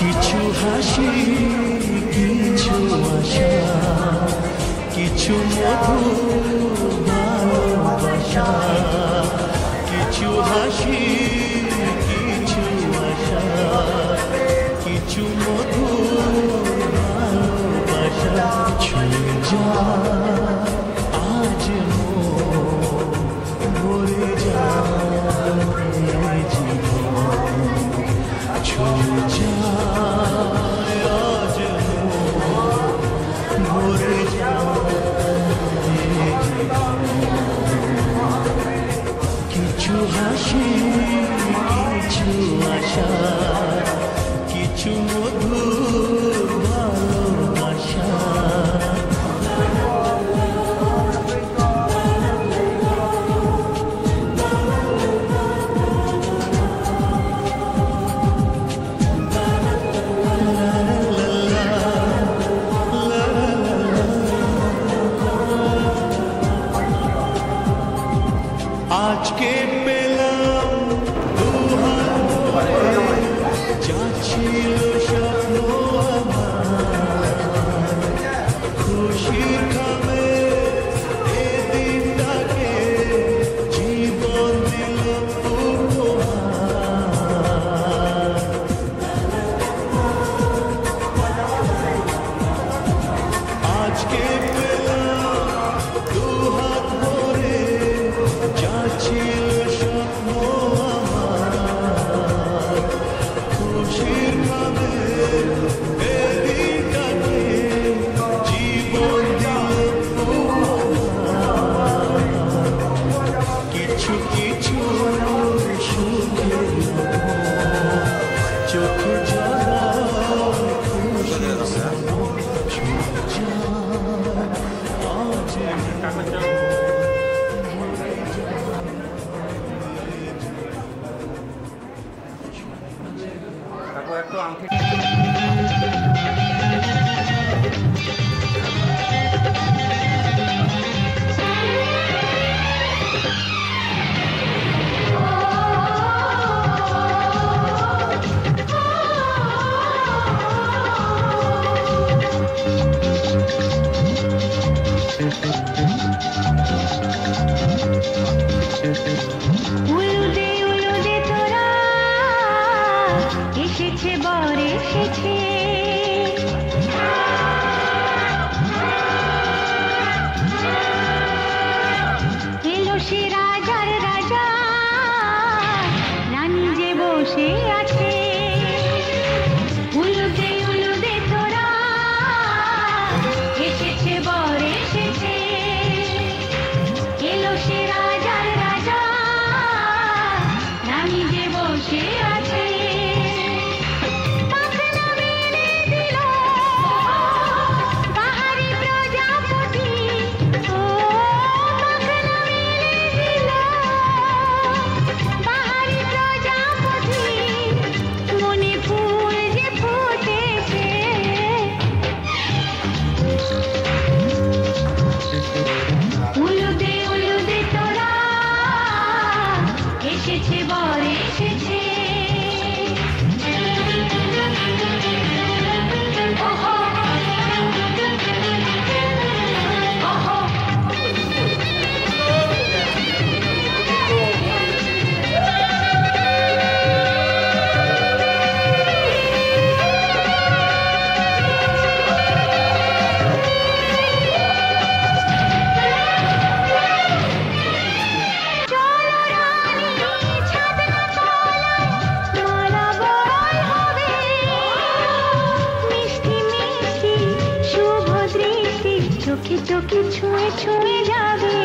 কিছু হাসি কিছু আশা কিছু মধুর ভালোবাসা কিছু হাসি কিছু আশা কিছু মধুর ভালোবাসা ছুঁয়ে যা আজ ভরে যা জীবন ছুঁয়ে যা আজ ভরে যা কিছু হাসি কিছু আশা কিছু মধুর ভালোবাসা আজকে পেলাম যা ছিল স্বপ্ন আমার খুশি খাবে এ দিনটাকে জীবন দিল উপহার আজকে পেলাম দুহাত ভরে যা ছিল স্বপ্ন আমার খুশির ভাবে এ দিনটাকে জীবন দিল কিছু কিছু সুখের চোখে যারা খুশি একটু আংটি উলুদে তোরা এসেছে বর এসেছে এলো সে রাজার রাজা রানী যে বসে আছে উলুদে তোরা এসেছে বর এসেছে এলো সে রাজার রাজা রানী যে বসে আছে পাখনা মেলে দিল বাহারি প্রজাপতি ও পাখনা মেলে দিল বাহারি প্রজাপতি মনে ফুল যে ফুটেছে উলুদে তোরা এসেছে বর এসেছে ওহো ওহো চোখে চোখে ছুঁয়ে ছুঁয়ে যাবে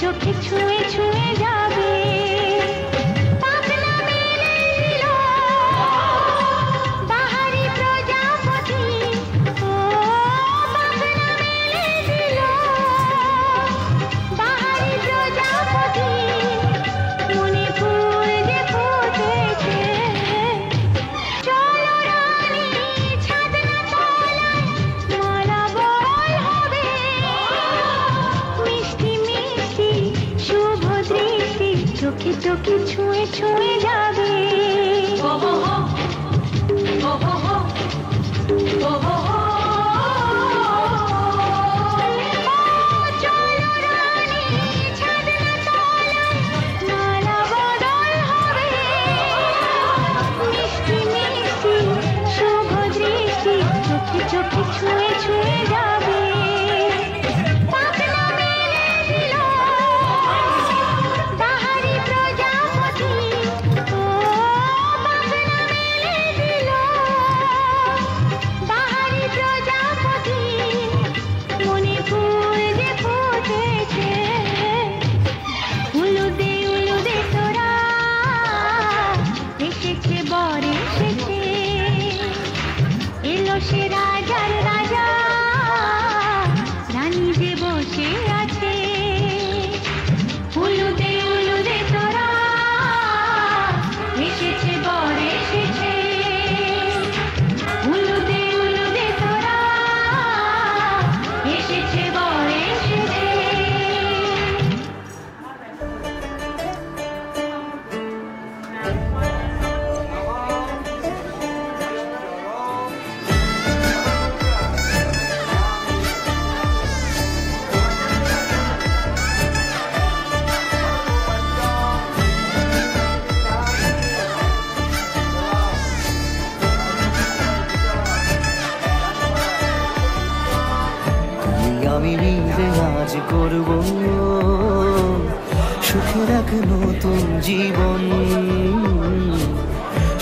চোখে ছুঁয়ে ছুঁয়ে যাবে পাখনা মেলে দিল বাহারি প্রজাপতি ও টুকি ছুঁয়ে ছুঁয়ে যাবে। ও হো হো, ও হো হো, ও হো হো। চলো রানী ছাদনা তলায় মালা বদল হবে। মিষ্টি মিষ্টি শুভ দৃষ্টি চোখে চোখে ছুঁয়ে ছুঁয়ে যাবে। পাখনা মেলে দিল বাহারি প্রজাপতি। ও পাখনা মেলে দিল বাহারি প্রজাপতি। মনে ফুল যে ফুটেছে উলুদে উলুদে তোরা এসেছে বর এসেছে। এলো সে রাজার রাজা রানী যে বসে আছে। উলুদে উলুদে তোরা এসেছে বর এসেছে। উলুদে উলুদে তোরা এসেছে বর এসেছে। আমি মিলে আজ করব সুখের এক নতুন জীবন।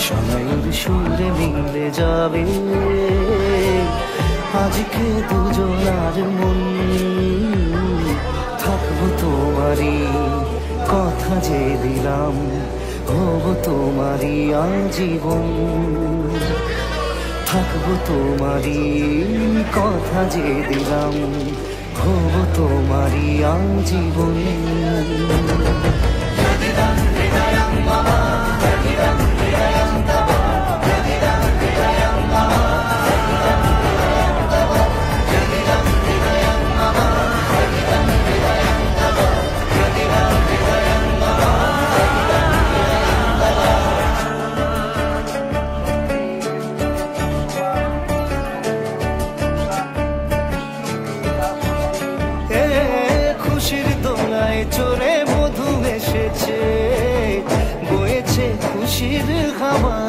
সময়ের সুরে মিলে যাবে আজকে দুজনার মন। থাকবো তোমারই কথা যে দিলাম হব তোমারই আজীবন। থাকবো তোমারই কথা যে দিলাম হব তোমারই আজীবন। খুশির দোলায় চড়ে মধু এসেছে বয়েছে খুশির হাওয়া।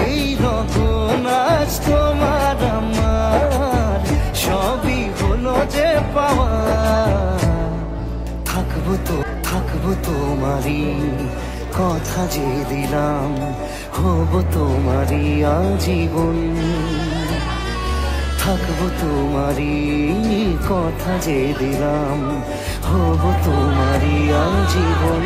এই রকম আজ তোমার আমার সবই হলো যে পাওয়া। থাকবো তোমারই কথা যে দিলাম হব তোমারই আজীবন। থাকবো তোমারই কথা যে দিলাম হব তোমারই আজীবন।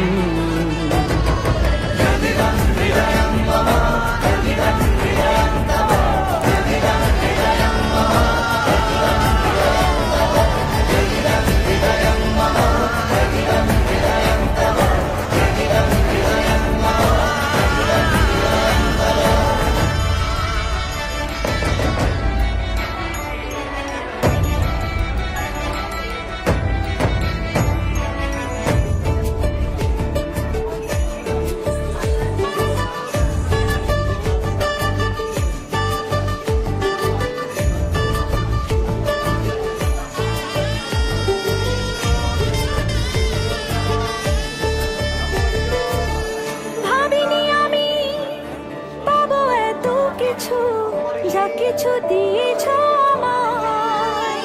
যা কিছু দিয়েছ আমায়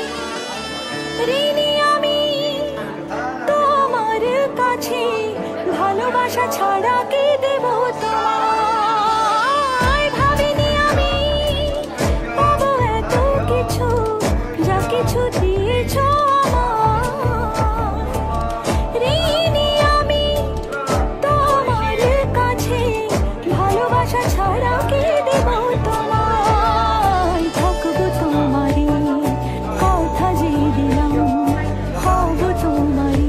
ঋণী আমি তোমার কাছে। ভালোবাসা ছাড়া কি দেব তোমায়? ভাবিনি আমি পাবো এত কিছু যা কিছু দিয়েছ আমায়। ঋণী আমি তোমার কাছে ভালোবাসা ছাড়া কি দেব তোমায়? থাকবো তোমারই কথা যে দিলাম হব তোমারই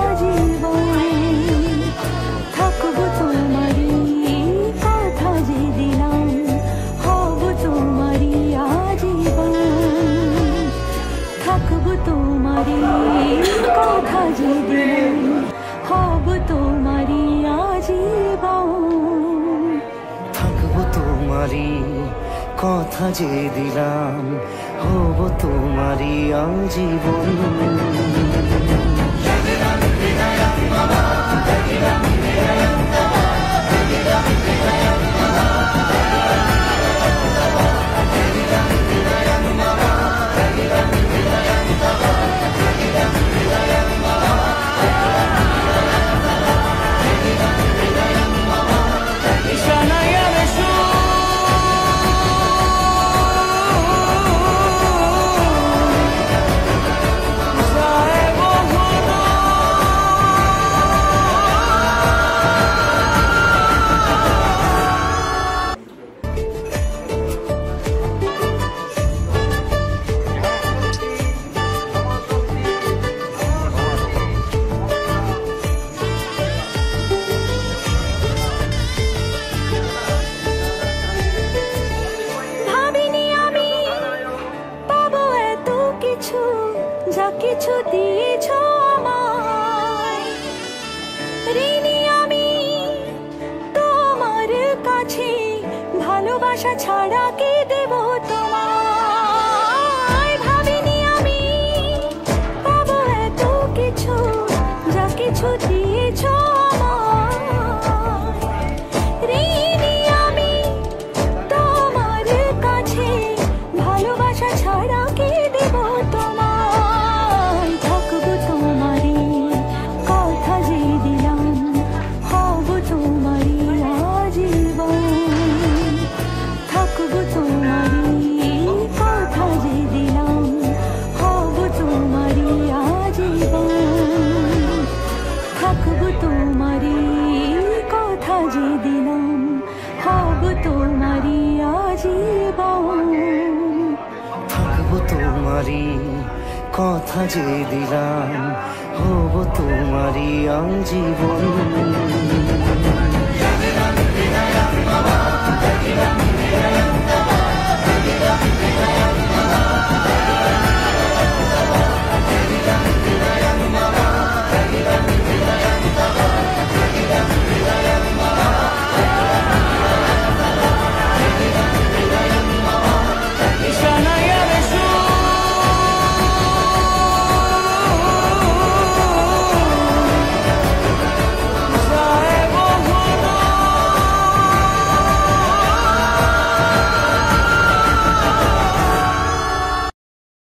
আজীবন। থাকবো তোমারই তোমারই আজীবন। থাকবো তোমারই কথা যে দিলাম, হব তোমারই আজীবন। যা কিছু দিয়েছ আমায়, ঋণী আমি তোমার কাছে, ভালোবাসা ছাড়া কি দেব তোমায়। ভাবিনি আমি পাবো এত কিছু, যা কিছু দিয়েছ আমায়, ঋণী আমি তোমার কাছে, ভালোবাসা ছাড়া কি দেব তোমায়। তোমারই কথা যে দিলাম, হব তোমারই আজীবন। থাকবো তোমারই কথা যে দিলাম, হব তোমারই আজীবন।